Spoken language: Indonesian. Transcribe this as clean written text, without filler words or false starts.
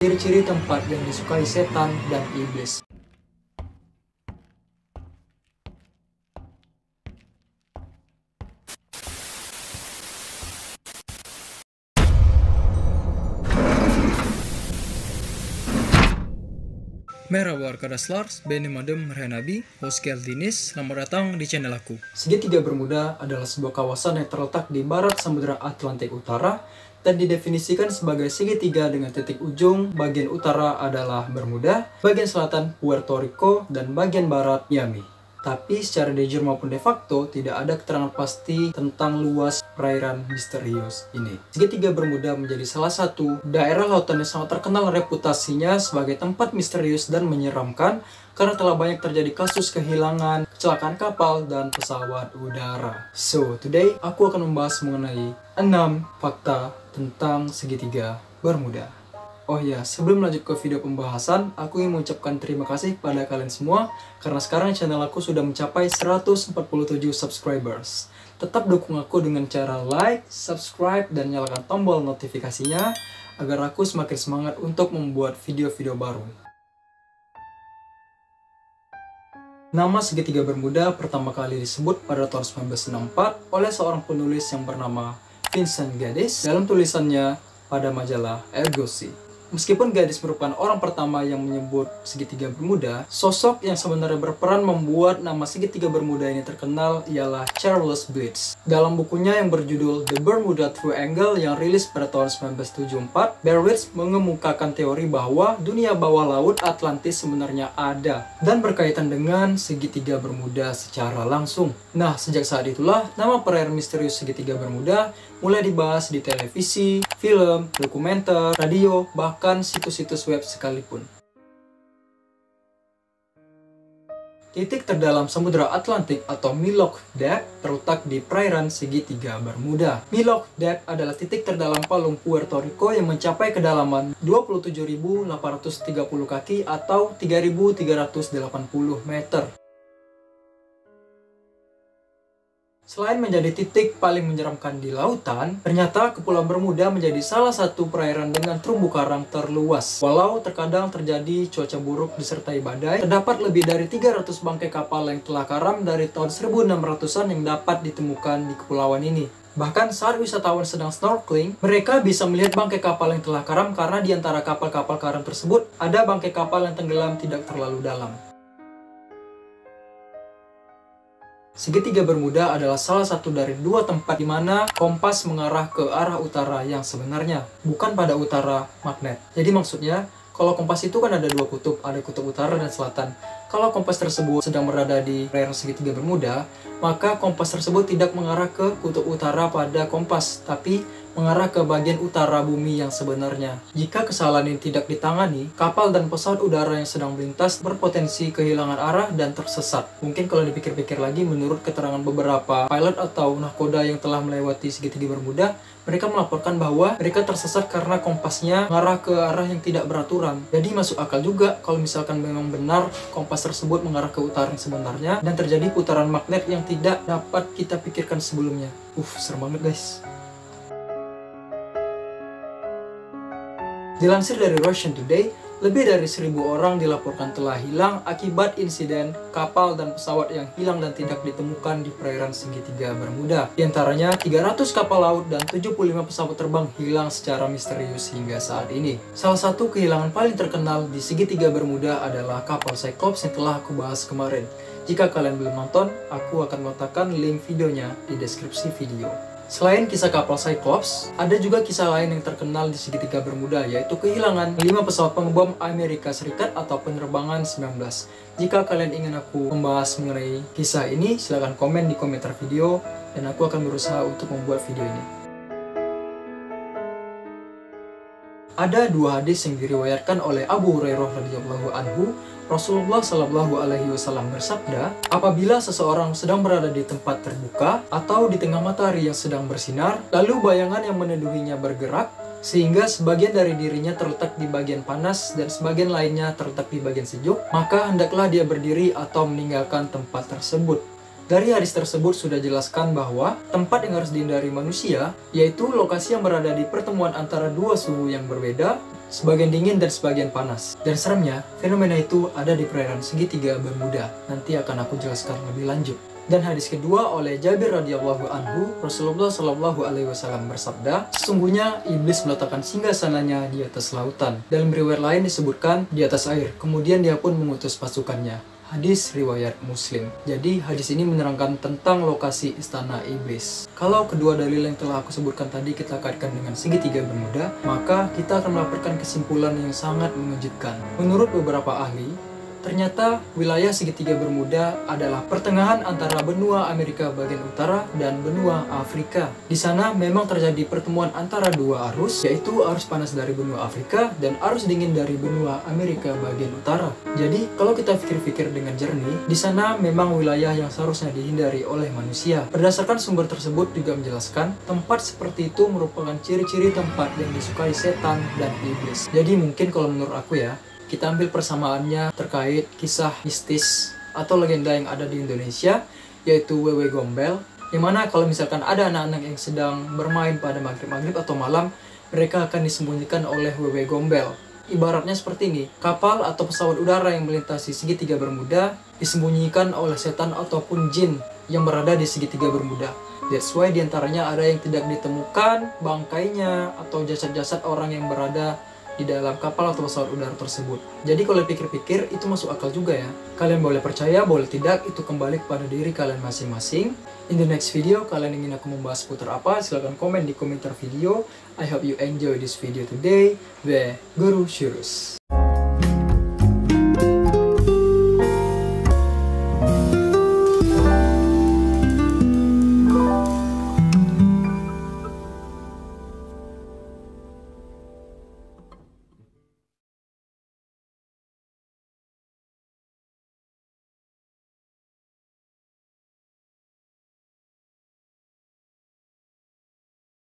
Ciri-ciri tempat yang disukai setan dan iblis. Merhaba arkadaşlar, benim adım Renabi. Hoş geldiniz, selamat datang di channel aku. Segitiga Bermuda adalah sebuah kawasan yang terletak di barat Samudra Atlantik Utara dan didefinisikan sebagai segitiga dengan titik ujung. Bagian utara adalah Bermuda, bagian selatan Puerto Rico, dan bagian barat Miami. Tapi secara de jure maupun de facto tidak ada keterangan pasti tentang luas perairan misterius ini. Segitiga Bermuda menjadi salah satu daerah lautan yang sangat terkenal reputasinya sebagai tempat misterius dan menyeramkan karena telah banyak terjadi kasus kehilangan, kecelakaan kapal, dan pesawat udara. So, today aku akan membahas mengenai 6 fakta tentang segitiga Bermuda. Oh ya, sebelum lanjut ke video pembahasan, aku ingin mengucapkan terima kasih kepada kalian semua karena sekarang channel aku sudah mencapai 147 subscribers. Tetap dukung aku dengan cara like, subscribe, dan nyalakan tombol notifikasinya agar aku semakin semangat untuk membuat video-video baru. Nama segitiga Bermuda pertama kali disebut pada tahun 1964 oleh seorang penulis yang bernama Vincent Gaddis dalam tulisannya pada majalah Argosy. Meskipun Gaddis merupakan orang pertama yang menyebut segitiga Bermuda, sosok yang sebenarnya berperan membuat nama segitiga Bermuda ini terkenal ialah Charles Blitz. Dalam bukunya yang berjudul The Bermuda Triangle yang rilis pada tahun 1974, Blitz mengemukakan teori bahwa dunia bawah laut Atlantis sebenarnya ada dan berkaitan dengan segitiga Bermuda secara langsung. Nah, sejak saat itulah nama perairan misterius segitiga Bermuda mulai dibahas di televisi, film, dokumenter, radio, bahkan situs-situs web sekalipun. Titik terdalam Samudra Atlantik atau Milok Depth terletak di perairan segitiga Bermuda. Milok Depth adalah titik terdalam palung Puerto Rico yang mencapai kedalaman 27.830 kaki atau 3.380 meter. Selain menjadi titik paling menyeramkan di lautan, ternyata Kepulauan Bermuda menjadi salah satu perairan dengan terumbu karang terluas. Walau terkadang terjadi cuaca buruk disertai badai, terdapat lebih dari 300 bangkai kapal yang telah karam dari tahun 1600-an yang dapat ditemukan di kepulauan ini. Bahkan saat wisatawan sedang snorkeling, mereka bisa melihat bangkai kapal yang telah karam karena di antara kapal-kapal karam tersebut ada bangkai kapal yang tenggelam tidak terlalu dalam. Segitiga Bermuda adalah salah satu dari dua tempat di mana kompas mengarah ke arah utara yang sebenarnya, bukan pada utara magnet. Jadi maksudnya, kalau kompas itu kan ada dua kutub, ada kutub utara dan selatan. Kalau kompas tersebut sedang berada di perairan segitiga Bermuda, maka kompas tersebut tidak mengarah ke kutub utara pada kompas, tapi mengarah ke bagian utara bumi yang sebenarnya. Jika kesalahan ini tidak ditangani, kapal dan pesawat udara yang sedang melintas berpotensi kehilangan arah dan tersesat. Mungkin kalau dipikir-pikir lagi, menurut keterangan beberapa pilot atau nahkoda yang telah melewati segitiga Bermuda, mereka melaporkan bahwa mereka tersesat karena kompasnya mengarah ke arah yang tidak beraturan. Jadi masuk akal juga kalau misalkan memang benar kompas tersebut mengarah ke utara yang sebenarnya dan terjadi putaran magnet yang tidak dapat kita pikirkan sebelumnya. Serem banget guys. Dilansir dari Russian Today, lebih dari 1.000 orang dilaporkan telah hilang akibat insiden kapal dan pesawat yang hilang dan tidak ditemukan di perairan segitiga Bermuda. Di antaranya 300 kapal laut dan 75 pesawat terbang hilang secara misterius hingga saat ini. Salah satu kehilangan paling terkenal di segitiga Bermuda adalah kapal Cyclops yang telah aku bahas kemarin. Jika kalian belum nonton, aku akan meletakkan link videonya di deskripsi video. Selain kisah kapal Cyclops, ada juga kisah lain yang terkenal di segitiga Bermuda, yaitu kehilangan 5 pesawat pengebom Amerika Serikat atau penerbangan 19. Jika kalian ingin aku membahas mengenai kisah ini, silahkan komen di komentar video, dan aku akan berusaha untuk membuat video ini. Ada dua hadis yang diriwayatkan oleh Abu Hurairah radhiyallahu anhu. Rasulullah Shallallahu Alaihi Wasallam bersabda, apabila seseorang sedang berada di tempat terbuka atau di tengah matahari yang sedang bersinar, lalu bayangan yang meneduhinya bergerak, sehingga sebagian dari dirinya terletak di bagian panas dan sebagian lainnya terletak di bagian sejuk, maka hendaklah dia berdiri atau meninggalkan tempat tersebut. Dari hadis tersebut sudah jelaskan bahwa tempat yang harus dihindari manusia, yaitu lokasi yang berada di pertemuan antara dua suhu yang berbeda, sebagian dingin dan sebagian panas. Dan seremnya, fenomena itu ada di perairan segitiga Bermuda. Nanti akan aku jelaskan lebih lanjut. Dan hadis kedua oleh Jabir radhiyallahu anhu, Rasulullah shallallahu alaihi wasallam bersabda, sesungguhnya iblis meletakkan singgasananya di atas lautan. Dalam riwayat lain disebutkan di atas air. Kemudian dia pun mengutus pasukannya. Hadis riwayat Muslim. Jadi hadis ini menerangkan tentang lokasi istana iblis. Kalau kedua dalil yang telah aku sebutkan tadi kita kaitkan dengan segitiga Bermuda, maka kita akan mendapatkan kesimpulan yang sangat mengejutkan. Menurut beberapa ahli, ternyata wilayah segitiga Bermuda adalah pertengahan antara benua Amerika bagian utara dan benua Afrika. Di sana memang terjadi pertemuan antara dua arus, yaitu arus panas dari benua Afrika dan arus dingin dari benua Amerika bagian utara. Jadi, kalau kita pikir-pikir dengan jernih, di sana memang wilayah yang seharusnya dihindari oleh manusia. Berdasarkan sumber tersebut juga menjelaskan, tempat seperti itu merupakan ciri-ciri tempat yang disukai setan dan iblis. Jadi mungkin kalau menurut aku ya, kita ambil persamaannya terkait kisah mistis atau legenda yang ada di Indonesia, yaitu Wewe Gombel, yang mana kalau misalkan ada anak-anak yang sedang bermain pada maghrib-maghrib atau malam, mereka akan disembunyikan oleh Wewe Gombel. Ibaratnya seperti ini, kapal atau pesawat udara yang melintasi segitiga Bermuda disembunyikan oleh setan ataupun jin yang berada di segitiga Bermuda. That's why diantaranya ada yang tidak ditemukan bangkainya atau jasad-jasad orang yang berada di dalam kapal atau pesawat udara tersebut. Jadi kalau pikir-pikir itu masuk akal juga ya. Kalian boleh percaya, boleh tidak, itu kembali kepada diri kalian masing-masing. In the next video, kalian ingin aku membahas seputar apa? Silahkan komen di komentar video. I hope you enjoy this video today. The Guru Shurus.